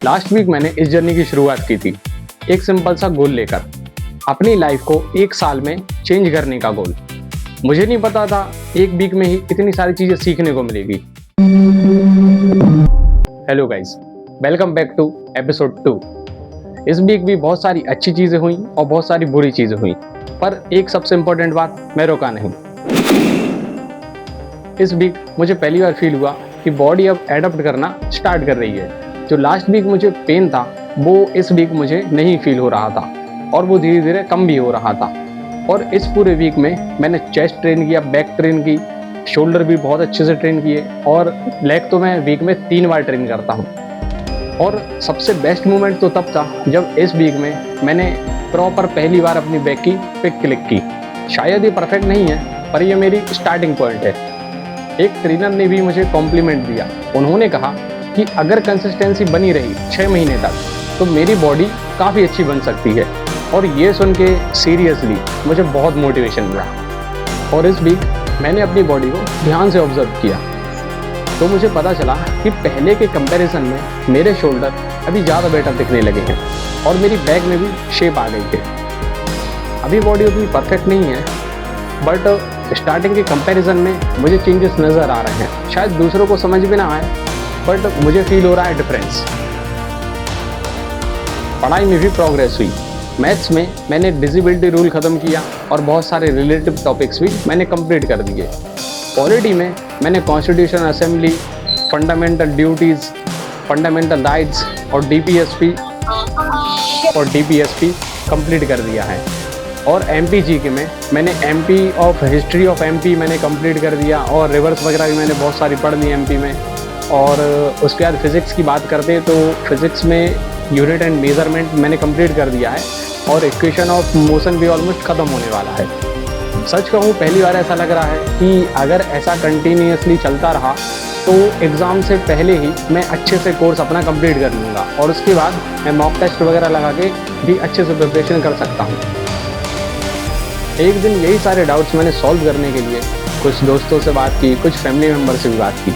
Last week मैंने इस journey की शुरुआत की थी, एक सिंपल सा गोल लेकर, अपनी लाइफ को एक साल में चेंज करने का गोल। मुझे नहीं पता था एक वीक में ही इतनी सारी चीज़ें सीखने को मिलेगी। Hello guys, welcome back to episode 2। इस वीक भी बहुत सारी अच्छी चीज़ें हुई और बहुत सारी बुरी चीज़ें हुई, पर एक सबसे इम्पोर्टेंट बात, मैं रुका नहीं। इस वीक मुझे पहली बार फील हुआ कि बॉडी अब एडप्ट करना स्टार्ट कर रही है। जो लास्ट वीक मुझे पेन था वो इस वीक मुझे नहीं फील हो रहा था और वो धीरे धीरे कम भी हो रहा था। और इस पूरे वीक में मैंने चेस्ट ट्रेन किया, बैक ट्रेन की, शोल्डर भी बहुत अच्छे से ट्रेन किए और लेग तो मैं वीक में 3 बार ट्रेन करता हूँ। और सबसे बेस्ट मोमेंट तो तब था जब इस वीक में मैंने प्रॉपर पहली बार अपनी बैक की पिक क्लिक की। शायद ये परफेक्ट नहीं है, पर ये मेरी स्टार्टिंग पॉइंट है। एक ट्रेनर ने भी मुझे कॉम्प्लीमेंट दिया। उन्होंने कहा कि अगर कंसिस्टेंसी बनी रही 6 महीने तक तो मेरी बॉडी काफ़ी अच्छी बन सकती है। और ये सुन के सीरियसली मुझे बहुत मोटिवेशन मिला। और इस वीक मैंने अपनी बॉडी को ध्यान से ऑब्जर्व किया तो मुझे पता चला कि पहले के कंपैरिजन में मेरे शोल्डर अभी ज़्यादा बेटर दिखने लगे हैं और मेरी बैक में भी शेप आ गई है। अभी बॉडी उतनी परफेक्ट नहीं है, बट स्टार्टिंग के कंपैरिजन में मुझे चेंजेस नज़र आ रहे हैं। शायद दूसरों को समझ में ना आए, बट मुझे फील हो रहा है डिफरेंस। पढ़ाई में भी प्रोग्रेस हुई। मैथ्स में मैंने डिजिबिलिटी रूल ख़त्म किया और बहुत सारे रिलेटिव टॉपिक्स भी मैंने कंप्लीट कर दिए। पॉलिटी में मैंने constitution assembly, fundamental duties, fundamental rights और डीपीएसपी कंप्लीट कर दिया है। और एमपीजीके में मैंने MP of history of MP मैंने कंप्लीट कर दिया और रिवर्स वगैरह भी मैंने बहुत सारी पढ़ ली एमपी में। और उसके बाद फिज़िक्स की बात करते हैं तो फिज़िक्स में यूनिट एंड मेजरमेंट मैंने कंप्लीट कर दिया है और इक्वेशन ऑफ मोशन भी ऑलमोस्ट ख़त्म होने वाला है। सच कहूँ पहली बार ऐसा लग रहा है कि अगर ऐसा कंटिन्यूसली चलता रहा तो एग्ज़ाम से पहले ही मैं अच्छे से कोर्स अपना कंप्लीट कर लूँगा और उसके बाद मैं मॉक टेस्ट वगैरह लगा के भी अच्छे से प्रिपरेशन कर सकता हूँ। एक दिन यही सारे डाउट्स मैंने सॉल्व करने के लिए कुछ दोस्तों से बात की, कुछ फैमिली मेम्बर से भी बात की।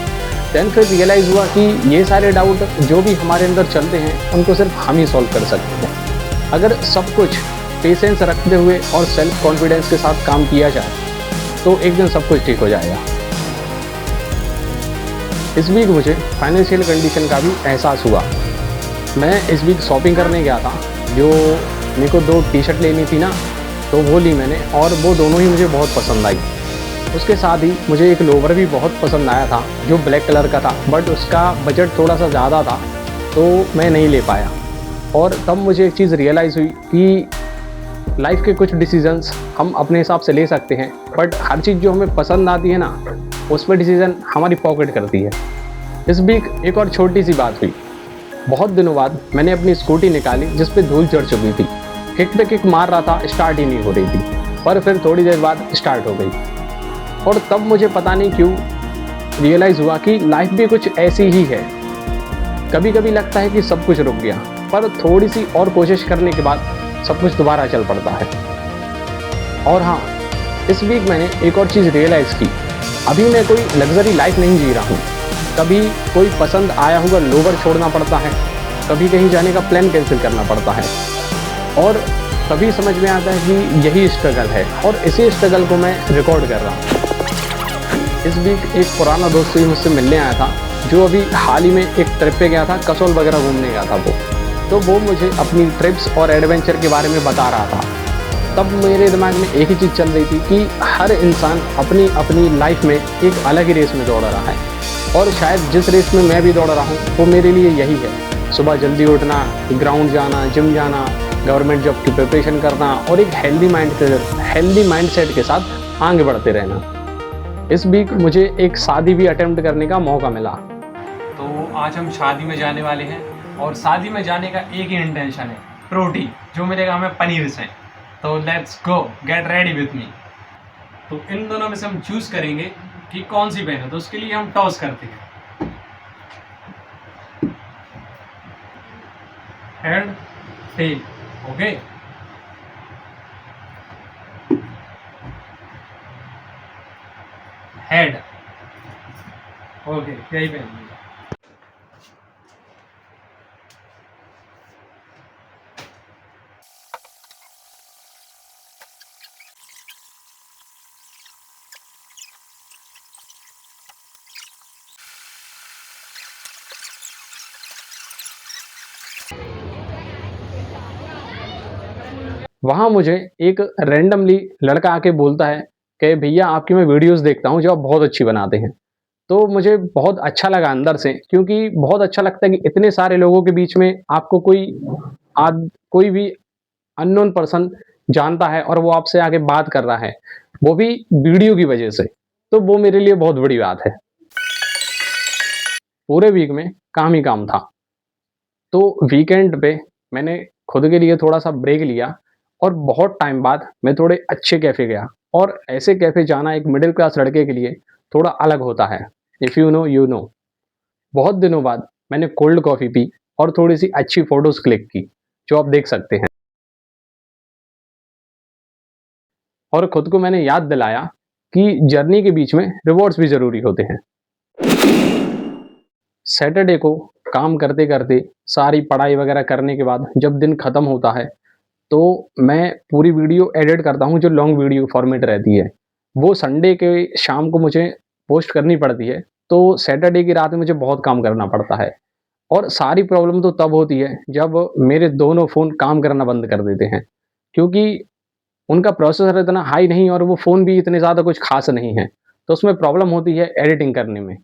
दैन फिर रियलाइज़ हुआ कि ये सारे डाउट जो भी हमारे अंदर चलते हैं उनको सिर्फ हम ही सॉल्व कर सकते हैं। अगर सब कुछ पेशेंस रखते हुए और सेल्फ कॉन्फिडेंस के साथ काम किया जाए तो एक दिन सब कुछ ठीक हो जाएगा। इस वीक मुझे फाइनेंशियल कंडीशन का भी एहसास हुआ। मैं इस वीक शॉपिंग करने गया था। जो मेरे को 2 टी शर्ट लेनी थी ना, तो वो ली मैंने और वो दोनों ही मुझे बहुत पसंद आई। उसके साथ ही मुझे एक लोवर भी बहुत पसंद आया था जो ब्लैक कलर का था, बट उसका बजट थोड़ा सा ज़्यादा था तो मैं नहीं ले पाया। और तब मुझे एक चीज़ रियलाइज़ हुई कि लाइफ के कुछ डिसीजंस हम अपने हिसाब से ले सकते हैं, बट हर चीज़ जो हमें पसंद आती है ना, उस पर डिसीज़न हमारी पॉकेट करती है। इस वीक एक और छोटी सी बात हुई। बहुत दिनों बाद मैंने अपनी स्कूटी निकाली जिस पे धूल चढ़ चुकी थी। किक पे किक मार रहा था, स्टार्ट ही नहीं हो रही थी, पर फिर थोड़ी देर बाद स्टार्ट हो गई। और तब मुझे पता नहीं क्यों रियलाइज़ हुआ कि लाइफ भी कुछ ऐसी ही है। कभी कभी लगता है कि सब कुछ रुक गया, पर थोड़ी सी और कोशिश करने के बाद सब कुछ दोबारा चल पड़ता है। और हाँ, इस वीक मैंने एक और चीज़ रियलाइज़ की। अभी मैं कोई लग्जरी लाइफ नहीं जी रहा हूँ। कभी कोई पसंद आया हुआ लोवर छोड़ना पड़ता है, कभी कहीं जाने का प्लान कैंसिल करना पड़ता है, और तभी समझ में आता है कि यही स्ट्रगल है और इसी स्ट्रगल को मैं रिकॉर्ड कर रहा हूँ। इस वीक एक पुराना दोस्त भी मुझसे मिलने आया था जो अभी हाल ही में एक ट्रिप पे गया था, कसौल वगैरह घूमने गया था वो। तो वो मुझे अपनी ट्रिप्स और एडवेंचर के बारे में बता रहा था। तब मेरे दिमाग में एक ही चीज़ चल रही थी कि हर इंसान अपनी अपनी लाइफ में एक अलग ही रेस में दौड़ रहा है और शायद जिस रेस में मैं भी दौड़ रहा हूँ वो मेरे लिए यही है। सुबह जल्दी उठना, ग्राउंड जाना, जिम जाना, गवर्नमेंट जॉब की प्रिपरेशन करना और एक हेल्दी माइंडसेट के साथ आगे बढ़ते रहना। इस वीक मुझे एक शादी भी अटेम्प्ट करने का मौका मिला। तो आज हम शादी में जाने वाले हैं और शादी में जाने का एक ही इंटेंशन है, प्रोटीन, जो मिलेगा हमें पनीर से। तो let's go, get ready with me. तो इन दोनों में से हम चूज करेंगे कि कौन सी पहने। तो उसके लिए हम टॉस करते हैं, head tail. Okay, head. Okay, यही पहनिए। वहाँ मुझे एक रैंडमली लड़का आके बोलता है कि भैया आपकी मैं वीडियोस देखता हूँ जो आप बहुत अच्छी बनाते हैं। तो मुझे बहुत अच्छा लगा अंदर से, क्योंकि बहुत अच्छा लगता है कि इतने सारे लोगों के बीच में आपको कोई भी अननोन पर्सन जानता है और वो आपसे आके बात कर रहा है, वो भी वीडियो की वजह से। तो वो मेरे लिए बहुत बड़ी बात है। पूरे वीक में काम ही काम था। तो वीकेंड पे मैंने खुद के लिए थोड़ा-सा ब्रेक लिया और बहुत टाइम बाद मैं थोड़े अच्छे कैफ़े गया, और ऐसे कैफ़े जाना एक मिडल क्लास लड़के के लिए थोड़ा अलग होता है। If you know, you know. बहुत दिनों बाद मैंने कोल्ड कॉफ़ी पी और थोड़ी-सी अच्छी फ़ोटोज़ क्लिक की, जो आप देख सकते हैं। और खुद को मैंने याद दिलाया कि जर्नी के बीच में रिवॉर्ड्स भी ज़रूरी होते हैं। सैटरडे को काम करते-करते, सारी पढ़ाई वगैरह करने के बाद जब दिन खत्म होता है, तो मैं पूरी वीडियो एडिट करता हूँ जो लॉन्ग वीडियो फॉर्मेट रहती है। वो संडे के शाम को मुझे पोस्ट करनी पड़ती है, तो सैटरडे की रात में मुझे बहुत काम करना पड़ता है। और सारी प्रॉब्लम तो तब होती है जब मेरे दोनों फ़ोन काम करना बंद कर देते हैं, क्योंकि उनका प्रोसेसर इतना हाई नहीं और वो फ़ोन भी इतने ज़्यादा कुछ ख़ास नहीं है। तो उसमें प्रॉब्लम होती है एडिटिंग करने में।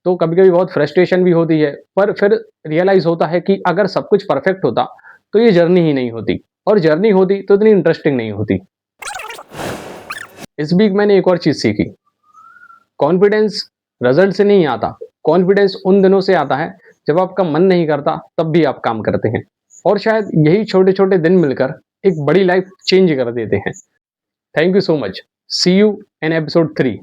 तो कभी-कभी बहुत फ्रस्ट्रेशन भी होती है, पर फिर रियलाइज़ होता है कि अगर सब कुछ परफेक्ट होता, तो ये जर्नी ही नहीं होती, और जर्नी होती तो इतनी इंटरेस्टिंग नहीं होती। इस वीक मैंने एक और चीज़ सीखी, कॉन्फिडेंस रिजल्ट से नहीं आता, कॉन्फिडेंस उन दिनों से आता है जब आपका मन नहीं करता तब भी आप काम करते हैं, और शायद यही छोटे-छोटे दिन मिलकर एक बड़ी लाइफ चेंज कर देते हैं। Thank you so much. See you in episode 3।